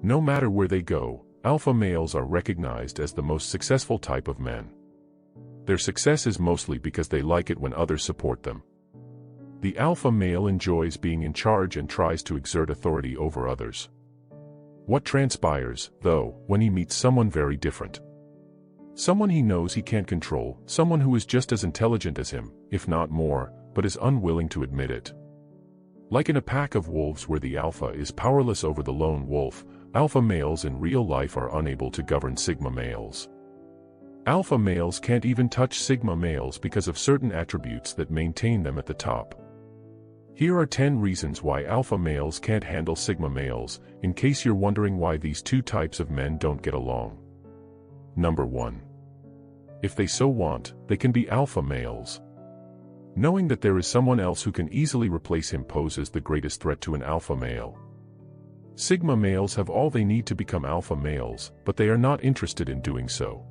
No matter where they go, alpha males are recognized as the most successful type of men. Their success is mostly because they like it when others support them. The alpha male enjoys being in charge and tries to exert authority over others. What transpires, though, when he meets someone very different? Someone he knows he can't control, someone who is just as intelligent as him, if not more, but is unwilling to admit it. Like in a pack of wolves where the alpha is powerless over the lone wolf, alpha males in real life are unable to govern sigma males. Alpha males can't even touch sigma males because of certain attributes that maintain them at the top. Here are 10 reasons why alpha males can't handle sigma males, in case you're wondering why these two types of men don't get along. Number 1. If they so want, they can be alpha males. Knowing that there is someone else who can easily replace him poses the greatest threat to an alpha male. Sigma males have all they need to become alpha males, but they are not interested in doing so.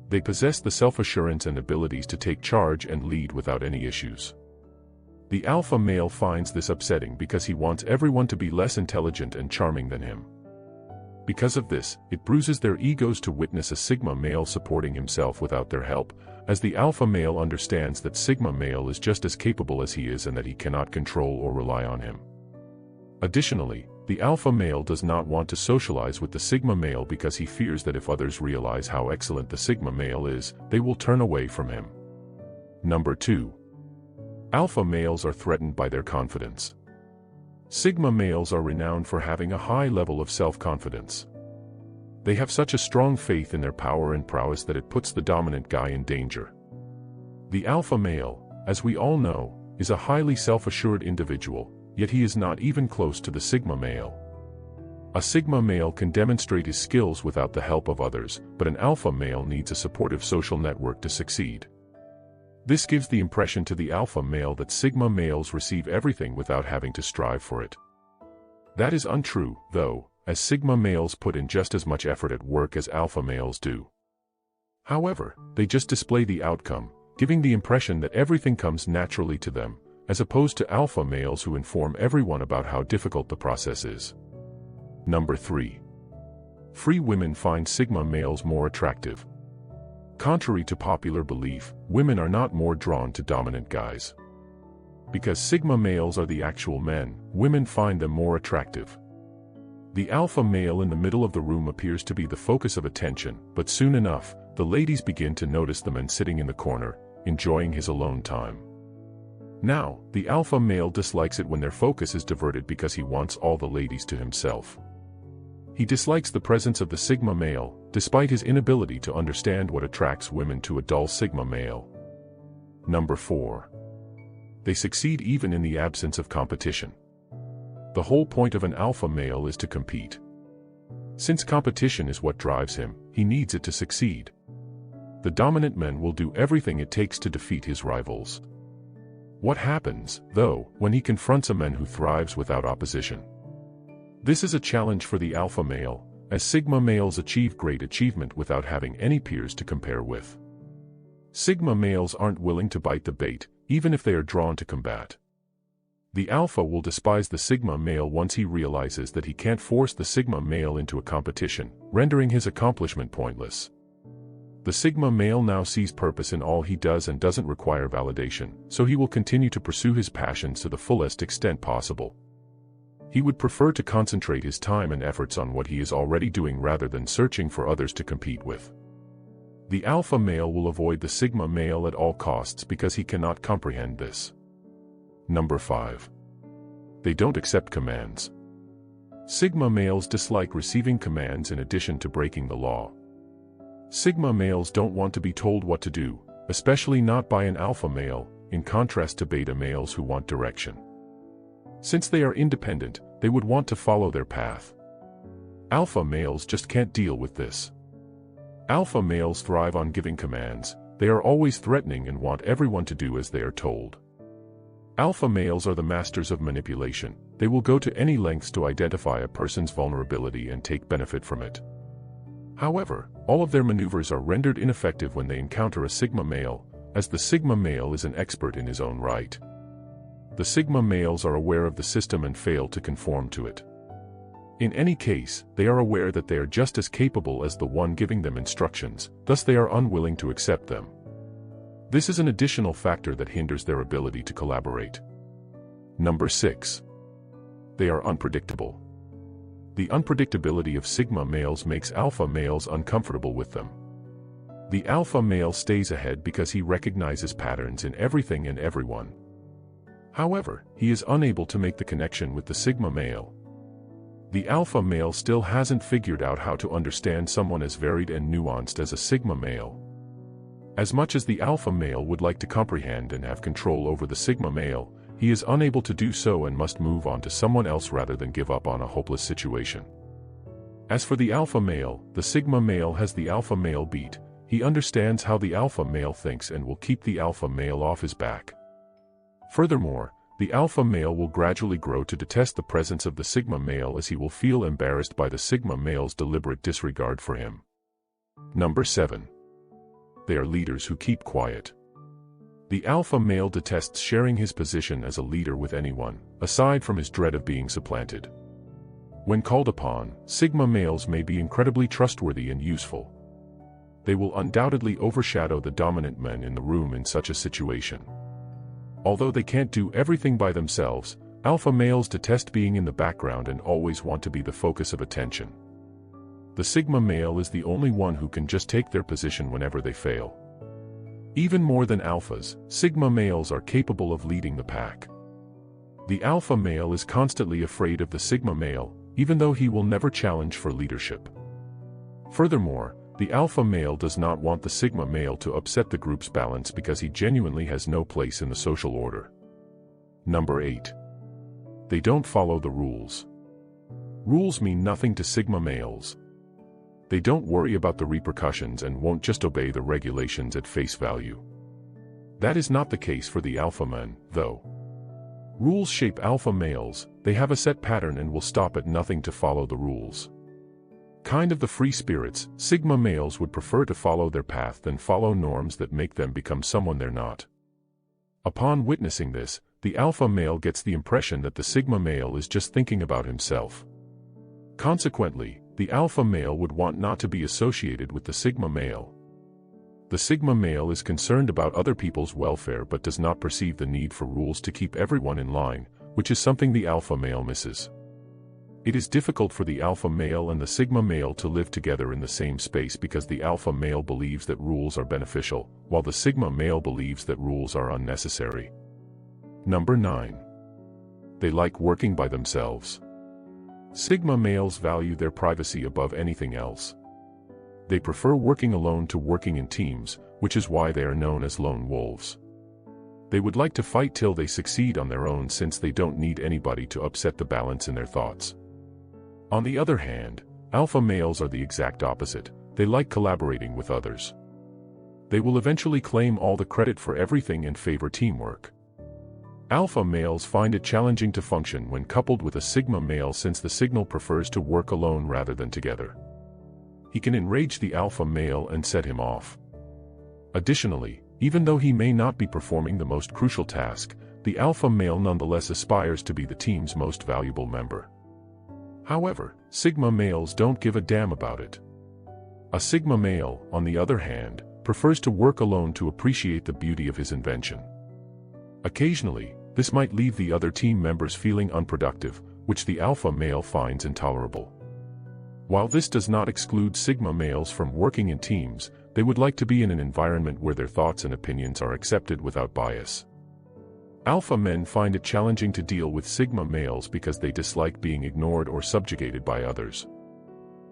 They possess the self-assurance and abilities to take charge and lead without any issues. The alpha male finds this upsetting because he wants everyone to be less intelligent and charming than him. Because of this, it bruises their egos to witness a sigma male supporting himself without their help, as the alpha male understands that sigma male is just as capable as he is and that he cannot control or rely on him. Additionally, the alpha male does not want to socialize with the sigma male because he fears that if others realize how excellent the sigma male is, they will turn away from him. Number 2. Alpha males are threatened by their confidence. Sigma males are renowned for having a high level of self-confidence. They have such a strong faith in their power and prowess that it puts the dominant guy in danger. The alpha male, as we all know, is a highly self-assured individual, yet he is not even close to the sigma male. A sigma male can demonstrate his skills without the help of others, but an alpha male needs a supportive social network to succeed. This gives the impression to the alpha male that sigma males receive everything without having to strive for it. That is untrue, though, as sigma males put in just as much effort at work as alpha males do. However, they just display the outcome, giving the impression that everything comes naturally to them, as opposed to alpha males who inform everyone about how difficult the process is. Number 3. Free women find sigma males more attractive. Contrary to popular belief, women are not more drawn to dominant guys. Because sigma males are the actual men, women find them more attractive. The alpha male in the middle of the room appears to be the focus of attention, but soon enough, the ladies begin to notice the man sitting in the corner, enjoying his alone time. Now, the alpha male dislikes it when their focus is diverted because he wants all the ladies to himself. He dislikes the presence of the sigma male, despite his inability to understand what attracts women to a dull sigma male. Number 4. They succeed even in the absence of competition. The whole point of an alpha male is to compete. Since competition is what drives him, he needs it to succeed. The dominant man will do everything it takes to defeat his rivals. What happens, though, when he confronts a man who thrives without opposition? This is a challenge for the alpha male, as sigma males achieve great achievement without having any peers to compare with. Sigma males aren't willing to bite the bait, even if they are drawn to combat. The alpha will despise the sigma male once he realizes that he can't force the sigma male into a competition, rendering his accomplishment pointless. The sigma male now sees purpose in all he does and doesn't require validation, so he will continue to pursue his passions to the fullest extent possible. He would prefer to concentrate his time and efforts on what he is already doing rather than searching for others to compete with. The alpha male will avoid the sigma male at all costs because he cannot comprehend this. Number 5. They don't accept commands. Sigma males dislike receiving commands in addition to breaking the law. Sigma males don't want to be told what to do, especially not by an alpha male, in contrast to beta males who want direction. Since they are independent, they would want to follow their path. Alpha males just can't deal with this. Alpha males thrive on giving commands, they are always threatening and want everyone to do as they are told. Alpha males are the masters of manipulation, they will go to any lengths to identify a person's vulnerability and take benefit from it. However, all of their maneuvers are rendered ineffective when they encounter a sigma male, as the sigma male is an expert in his own right. The sigma males are aware of the system and fail to conform to it. In any case, they are aware that they are just as capable as the one giving them instructions, thus they are unwilling to accept them. This is an additional factor that hinders their ability to collaborate. Number 6. They are unpredictable. The unpredictability of sigma males makes alpha males uncomfortable with them. The alpha male stays ahead because he recognizes patterns in everything and everyone. However, he is unable to make the connection with the sigma male. The alpha male still hasn't figured out how to understand someone as varied and nuanced as a sigma male. As much as the alpha male would like to comprehend and have control over the sigma male, he is unable to do so and must move on to someone else rather than give up on a hopeless situation. As for the alpha male, the sigma male has the alpha male beat. He understands how the alpha male thinks and will keep the alpha male off his back. Furthermore, the alpha male will gradually grow to detest the presence of the sigma male as he will feel embarrassed by the sigma male's deliberate disregard for him. Number 7. They are leaders who keep quiet. The alpha male detests sharing his position as a leader with anyone, aside from his dread of being supplanted. When called upon, sigma males may be incredibly trustworthy and useful. They will undoubtedly overshadow the dominant men in the room in such a situation. Although they can't do everything by themselves, alpha males detest being in the background and always want to be the focus of attention. The sigma male is the only one who can just take their position whenever they fail. Even more than alphas, sigma males are capable of leading the pack. The alpha male is constantly afraid of the sigma male, even though he will never challenge for leadership. Furthermore, the alpha male does not want the sigma male to upset the group's balance because he genuinely has no place in the social order. Number 8. They don't follow the rules. Rules mean nothing to sigma males. They don't worry about the repercussions and won't just obey the regulations at face value. That is not the case for the alpha men, though. Rules shape alpha males, they have a set pattern and will stop at nothing to follow the rules. Kind of the free spirits, sigma males would prefer to follow their path than follow norms that make them become someone they're not. Upon witnessing this, the alpha male gets the impression that the sigma male is just thinking about himself. Consequently, the alpha male would want not to be associated with the sigma male. The sigma male is concerned about other people's welfare but does not perceive the need for rules to keep everyone in line, which is something the alpha male misses. It is difficult for the alpha male and the sigma male to live together in the same space because the alpha male believes that rules are beneficial, while the sigma male believes that rules are unnecessary. Number 9. They like working by themselves. Sigma males value their privacy above anything else. They prefer working alone to working in teams, which is why they are known as lone wolves. They would like to fight till they succeed on their own since they don't need anybody to upset the balance in their thoughts. On the other hand, alpha males are the exact opposite. They like collaborating with others. They will eventually claim all the credit for everything and favor teamwork. Alpha males find it challenging to function when coupled with a sigma male since the signal prefers to work alone rather than together. He can enrage the alpha male and set him off. Additionally, even though he may not be performing the most crucial task, the alpha male nonetheless aspires to be the team's most valuable member. However, sigma males don't give a damn about it. A sigma male, on the other hand, prefers to work alone to appreciate the beauty of his invention. Occasionally, this might leave the other team members feeling unproductive, which the alpha male finds intolerable. While this does not exclude sigma males from working in teams, they would like to be in an environment where their thoughts and opinions are accepted without bias. Alpha men find it challenging to deal with sigma males because they dislike being ignored or subjugated by others.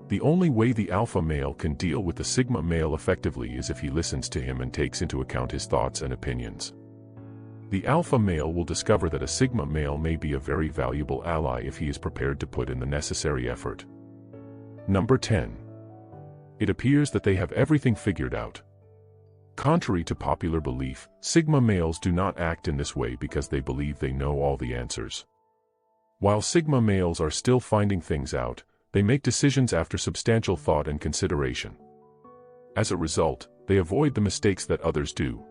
The only way the alpha male can deal with the sigma male effectively is if he listens to him and takes into account his thoughts and opinions. The alpha male will discover that a sigma male may be a very valuable ally if he is prepared to put in the necessary effort. Number 10. It appears that they have everything figured out. Contrary to popular belief, sigma males do not act in this way because they believe they know all the answers. While sigma males are still finding things out, they make decisions after substantial thought and consideration. As a result, they avoid the mistakes that others do.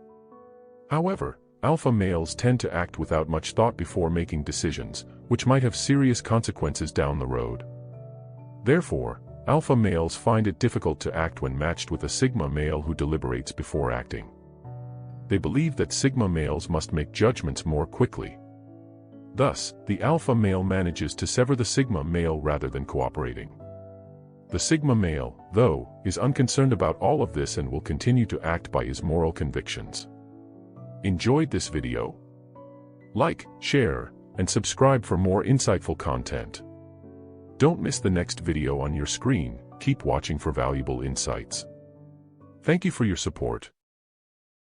However, alpha males tend to act without much thought before making decisions, which might have serious consequences down the road. Therefore, alpha males find it difficult to act when matched with a sigma male who deliberates before acting. They believe that sigma males must make judgments more quickly. Thus, the alpha male manages to sever the sigma male rather than cooperating. The sigma male, though, is unconcerned about all of this and will continue to act by his moral convictions. Enjoyed this video? Like, share, and subscribe for more insightful content. Don't miss the next video on your screen. Keep watching for valuable insights. Thank you for your support.